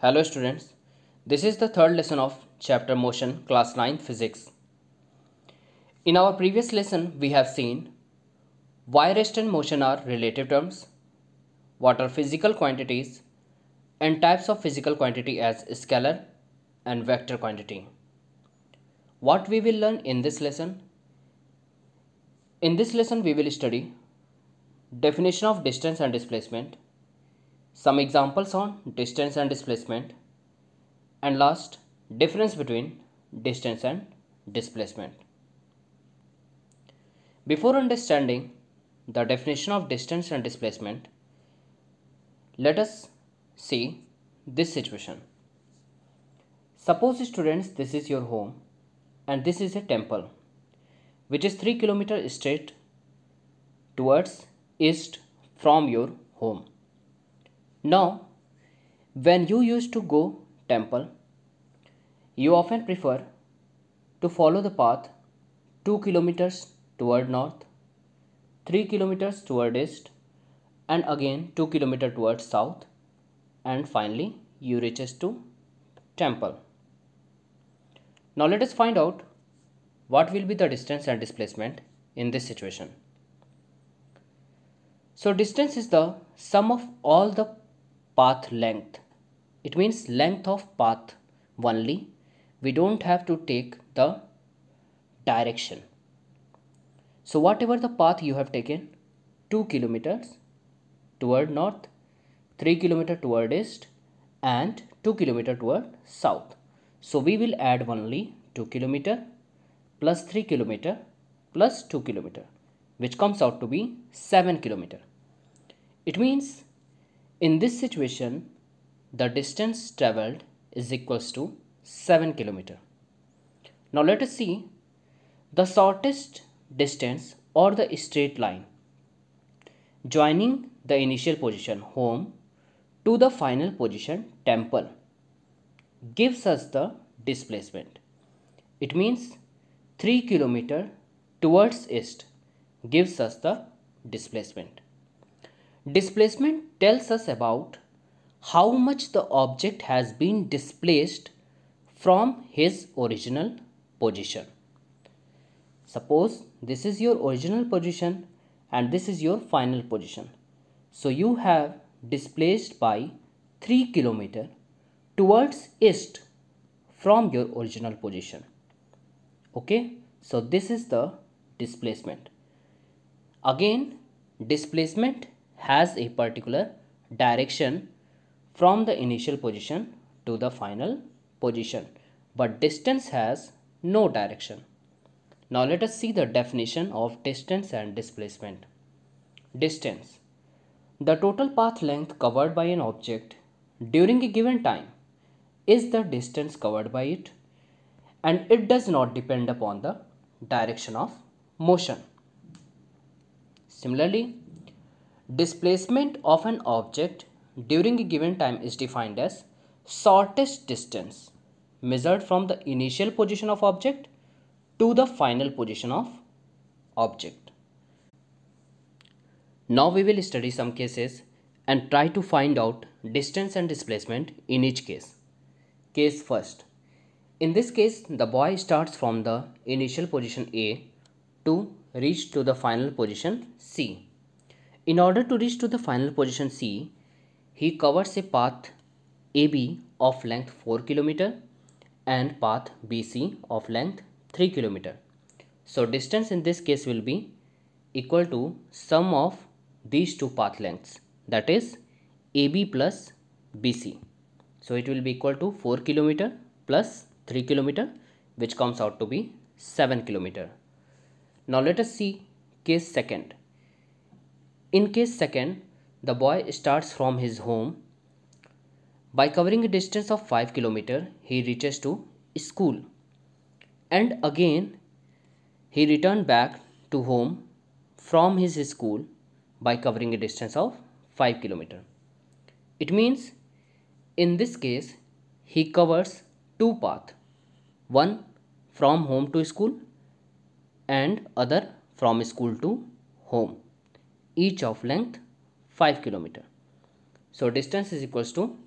Hello students, this is the third lesson of chapter motion class 9 physics. In our previous lesson we have seen why rest and motion are relative terms, what are physical quantities and types of physical quantity as scalar and vector quantity. What we will learn in this lesson? In this lesson we will study definition of distance and displacement, some examples on distance and displacement, and last, difference between distance and displacement. Before understanding the definition of distance and displacement, let us see this situation. Suppose students, this is your home and this is a temple which is 3 km straight towards east from your home. Now, when you used to go temple, you often prefer to follow the path 2 kilometers toward north, 3 kilometers toward east, and again 2 kilometers towards south, and finally you reaches to temple. Now let us find out what will be the distance and displacement in this situation. So distance is the sum of all the path length. It means length of path only. We don't have to take the direction. So whatever the path you have taken, 2 kilometers toward north, 3 kilometers toward east, and 2 kilometers toward south. So we will add only 2 kilometers plus 3 kilometers plus 2 kilometers, which comes out to be 7 kilometers. It means in this situation, the distance traveled is equals to 7 kilometers. Now let us see the shortest distance or the straight line joining the initial position home to the final position temple gives us the displacement. It means 3 kilometers towards east gives us the displacement. Displacement tells us about how much the object has been displaced from his original position. Suppose this is your original position and this is your final position. So you have displaced by 3 kilometers towards east from your original position. Okay, so this is the displacement. Again, displacement has a particular direction from the initial position to the final position, but distance has no direction. Now let us see the definition of distance and displacement. Distance: the total path length covered by an object during a given time is the distance covered by it, and it does not depend upon the direction of motion. Similarly, displacement of an object during a given time is defined as shortest distance measured from the initial position of object to the final position of object. Now we will study some cases and try to find out distance and displacement in each case. Case first. In this case, the boy starts from the initial position A to reach to the final position C. In order to reach to the final position C, he covers a path AB of length 4 km and path BC of length 3 km. So distance in this case will be equal to sum of these two path lengths, that is AB plus BC. So it will be equal to 4 km plus 3 km, which comes out to be 7 km. Now let us see case second. In case second, the boy starts from his home. By covering a distance of 5 km, he reaches to school, and again he returned back to home from his school by covering a distance of 5 km. It means in this case he covers two paths, one from home to school and other from school to home, each of length 5 km. So distance is equals to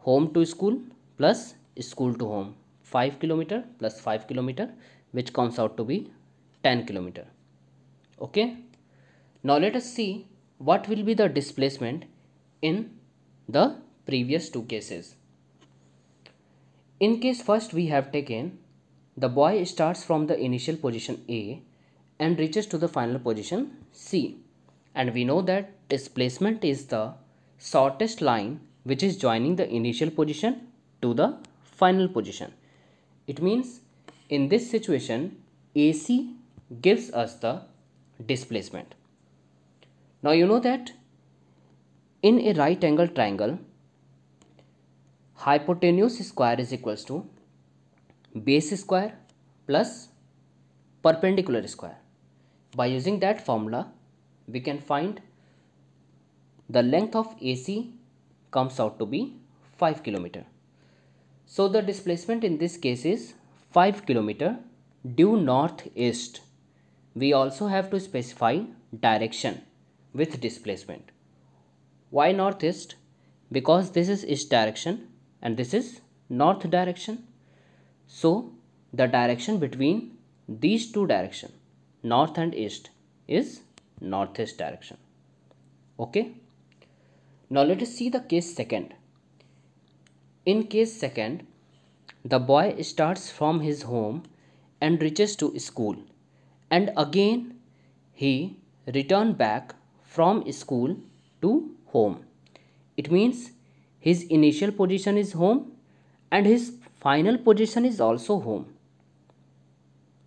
home to school plus school to home, 5 kilometer plus 5 kilometer, which comes out to be 10 kilometer. Okay, now let us see what will be the displacement in the previous two cases. In case first, we have taken the boy starts from the initial position A and reaches to the final position C, and we know that displacement is the shortest line which is joining the initial position to the final position. It means in this situation AC gives us the displacement. Now you know that in a right angle triangle, hypotenuse square is equals to base square plus perpendicular square. By using that formula, we can find the length of AC comes out to be 5 kilometer. So the displacement in this case is 5 kilometer due northeast. We also have to specify direction with displacement. Why northeast? Because this is east direction and this is north direction. So the direction between these two directions, north and east, is northeast direction. Okay. Now let us see the case second. In case second, the boy starts from his home and reaches to school, and again he return back from school to home. It means his initial position is home and his final position is also home.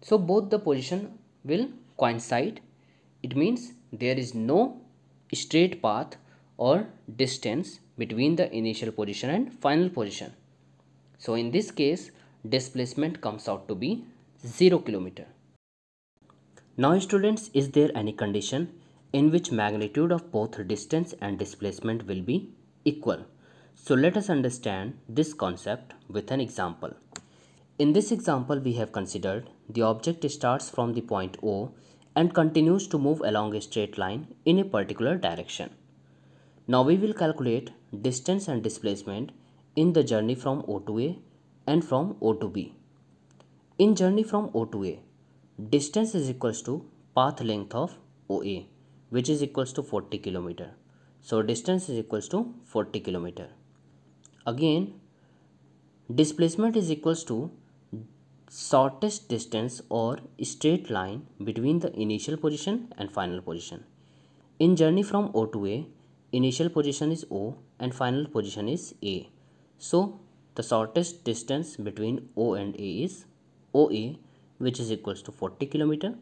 So both the position will coincide. It means there is no straight path or distance between the initial position and final position. So in this case, displacement comes out to be 0 kilometer. Now students, is there any condition in which magnitude of both distance and displacement will be equal? So let us understand this concept with an example. In this example, we have considered the object starts from the point O and continues to move along a straight line in a particular direction. Now we will calculate distance and displacement in the journey from O to A and from O to B. In journey from O to A, distance is equals to path length of OA, which is equals to 40 kilometer. So distance is equals to 40 kilometer. Again, displacement is equals to shortest distance or straight line between the initial position and final position. In journey from O to A, initial position is O and final position is A. So the shortest distance between O and A is OA, which is equals to 40 kilometer.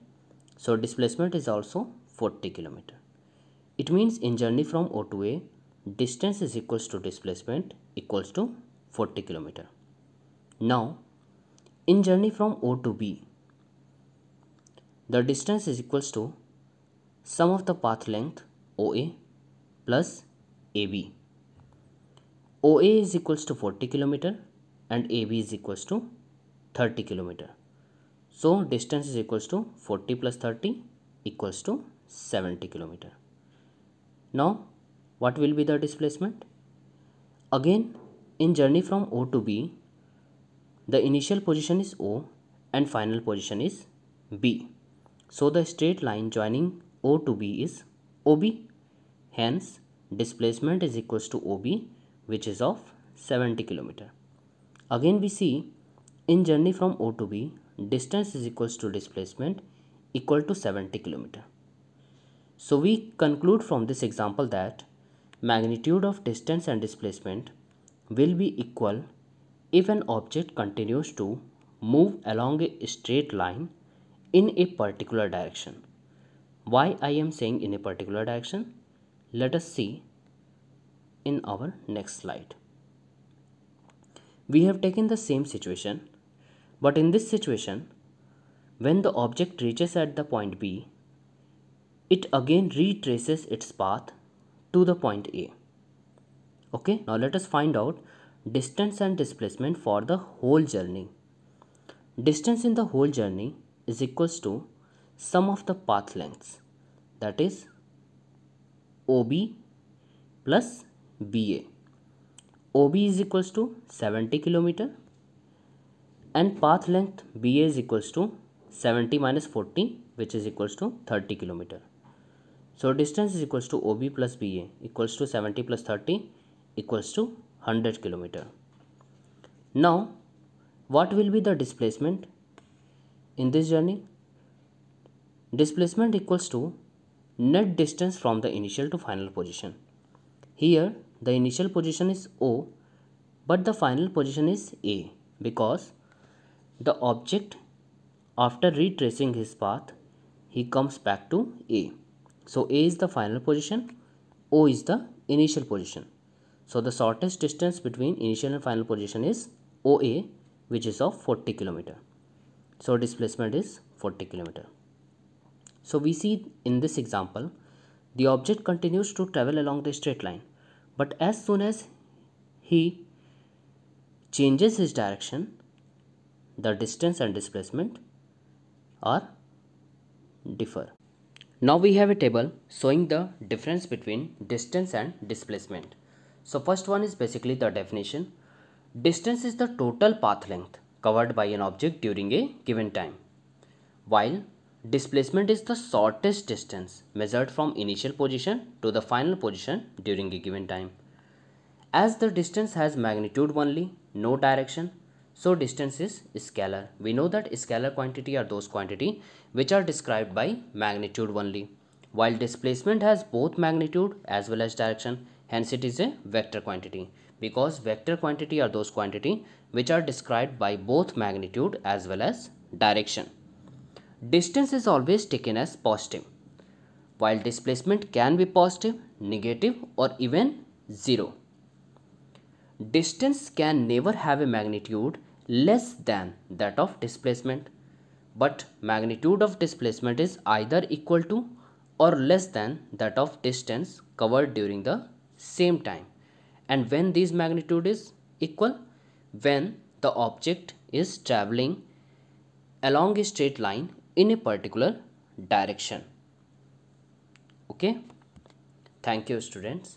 So displacement is also 40 kilometer. It means in journey from O to A, distance is equals to displacement equals to 40 kilometer. Now in journey from O to B, the distance is equals to sum of the path length OA plus AB. OA is equals to 40 kilometer and AB is equals to 30 kilometer. So distance is equals to 40 plus 30 equals to 70 kilometer. Now what will be the displacement? Again, in journey from O to B, the initial position is O and final position is B. So the straight line joining O to B is OB. Hence displacement is equals to OB, which is of 70 kilometer. Again we see in journey from O to B, distance is equals to displacement equal to 70 kilometer. So we conclude from this example that magnitude of distance and displacement will be equal if an object continues to move along a straight line in a particular direction. Why I am saying in a particular direction? Let us see in our next slide. We have taken the same situation, but in this situation, when the object reaches at the point B, it again retraces its path to the point A. Okay, now let us find out distance and displacement for the whole journey. Distance in the whole journey is equals to sum of the path lengths, that is OB plus BA. OB is equals to 70 kilometer and path length BA is equals to 70 minus 40, which is equals to 30 kilometer. So distance is equals to OB plus BA equals to 70 plus 30 equals to 100 kilometer. Now what will be the displacement in this journey? Displacement equals to net distance from the initial to final position. Here the initial position is O, but the final position is A, because the object, after retracing his path, he comes back to A. So A is the final position, O is the initial position. So the shortest distance between initial and final position is OA, which is of 40 kilometer. So displacement is 40 kilometer. So we see in this example, the object continues to travel along the straight line, but as soon as he changes his direction, the distance and displacement are differ. Now we have a table showing the difference between distance and displacement. So first one is basically the definition. Distance is the total path length covered by an object during a given time, while displacement is the shortest distance measured from initial position to the final position during a given time. As the distance has magnitude only, no direction, so distance is scalar. We know that scalar quantity are those quantity which are described by magnitude only, while displacement has both magnitude as well as direction, hence it is a vector quantity, because vector quantity are those quantity which are described by both magnitude as well as direction. Distance is always taken as positive, while displacement can be positive, negative or even zero. Distance can never have a magnitude less than that of displacement, but magnitude of displacement is either equal to or less than that of distance covered during the same time. And when this magnitude is equal, when the object is traveling along a straight line in a particular direction. Okay, thank you students.